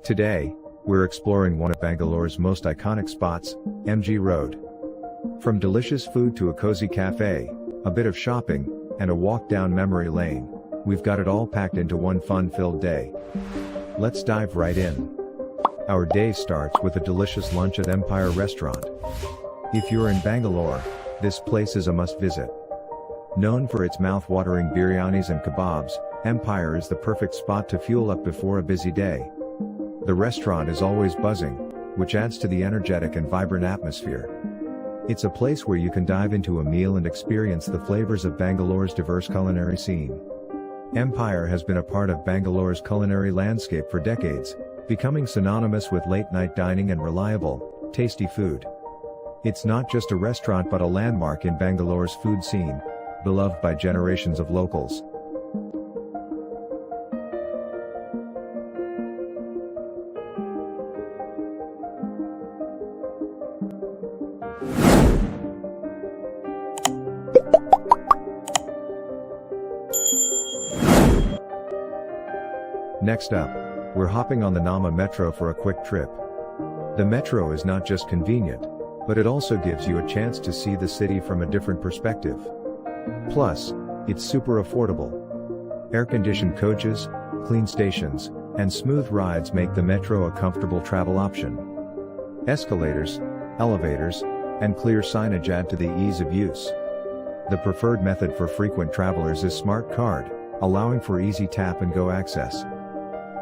Today, we're exploring one of Bangalore's most iconic spots, M.G Road. From delicious food to a cozy cafe, a bit of shopping, and a walk down memory lane, we've got it all packed into one fun-filled day. Let's dive right in. Our day starts with a delicious lunch at Empire Restaurant. If you're in Bangalore, this place is a must-visit. Known for its mouth-watering biryanis and kebabs, Empire is the perfect spot to fuel up before a busy day. The restaurant is always buzzing, which adds to the energetic and vibrant atmosphere. It's a place where you can dive into a meal and experience the flavors of Bangalore's diverse culinary scene. Empire has been a part of Bangalore's culinary landscape for decades, becoming synonymous with late-night dining and reliable, tasty food. It's not just a restaurant but a landmark in Bangalore's food scene, beloved by generations of locals. Next up, we're hopping on the Nama Metro for a quick trip. The metro is not just convenient, but it also gives you a chance to see the city from a different perspective. Plus, it's super affordable. Air-conditioned coaches, clean stations, and smooth rides make the metro a comfortable travel option. Escalators, elevators, and clear signage add to the ease of use. The preferred method for frequent travelers is Smart Card, allowing for easy tap-and-go access.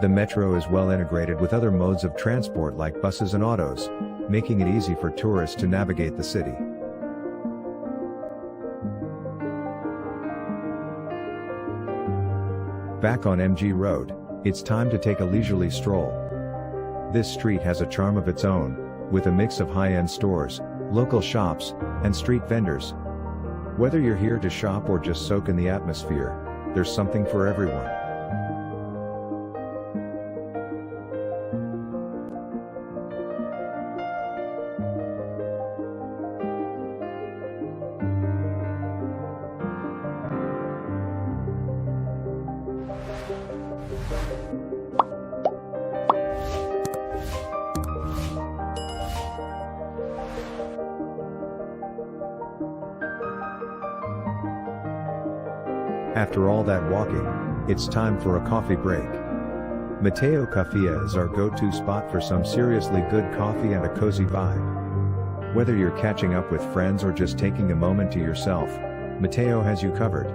The metro is well integrated with other modes of transport like buses and autos, making it easy for tourists to navigate the city. Back on M.G Road, it's time to take a leisurely stroll. This street has a charm of its own, with a mix of high-end stores, local shops, and street vendors. Whether you're here to shop or just soak in the atmosphere, there's something for everyone. After all that walking, it's time for a coffee break. Mateo Cafea is our go-to spot for some seriously good coffee and a cozy vibe. Whether you're catching up with friends or just taking a moment to yourself, Mateo has you covered.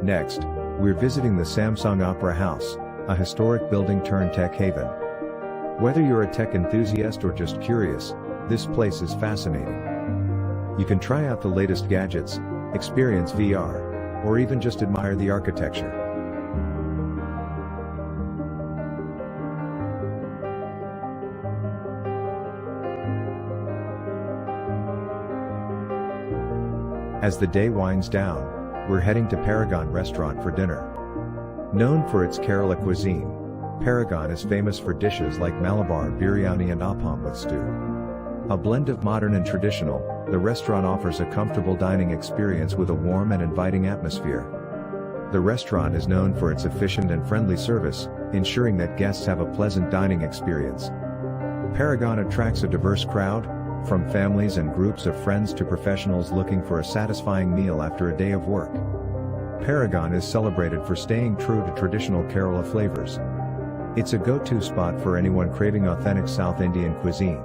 Next, we're visiting the Samsung Opera House, a historic building turned tech haven. Whether you're a tech enthusiast or just curious, this place is fascinating. You can try out the latest gadgets, experience VR, or even just admire the architecture. As the day winds down, we're heading to Paragon Restaurant for dinner. Known for its Kerala cuisine, Paragon is famous for dishes like Malabar biryani and appam with stew. A blend of modern and traditional, the restaurant offers a comfortable dining experience with a warm and inviting atmosphere. The restaurant is known for its efficient and friendly service, ensuring that guests have a pleasant dining experience. Paragon attracts a diverse crowd, from families and groups of friends to professionals looking for a satisfying meal after a day of work. Paragon is celebrated for staying true to traditional Kerala flavors. It's a go-to spot for anyone craving authentic South Indian cuisine.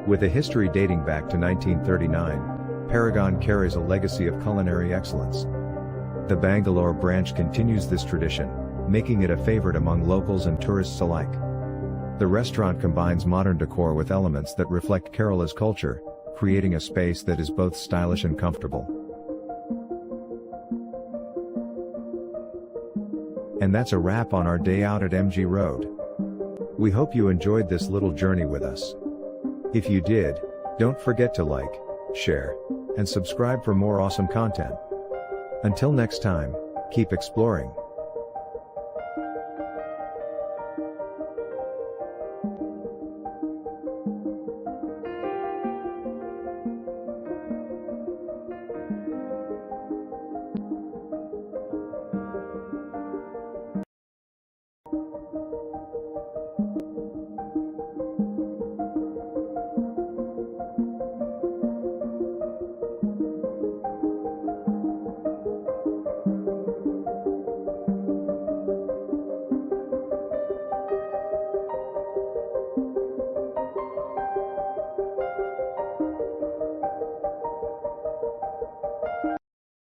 With a history dating back to 1939, Paragon carries a legacy of culinary excellence. The Bangalore branch continues this tradition, making it a favorite among locals and tourists alike. The restaurant combines modern decor with elements that reflect Kerala's culture, creating a space that is both stylish and comfortable. And that's a wrap on our day out at M.G Road. We hope you enjoyed this little journey with us. If you did, don't forget to like, share, and subscribe for more awesome content. Until next time, keep exploring.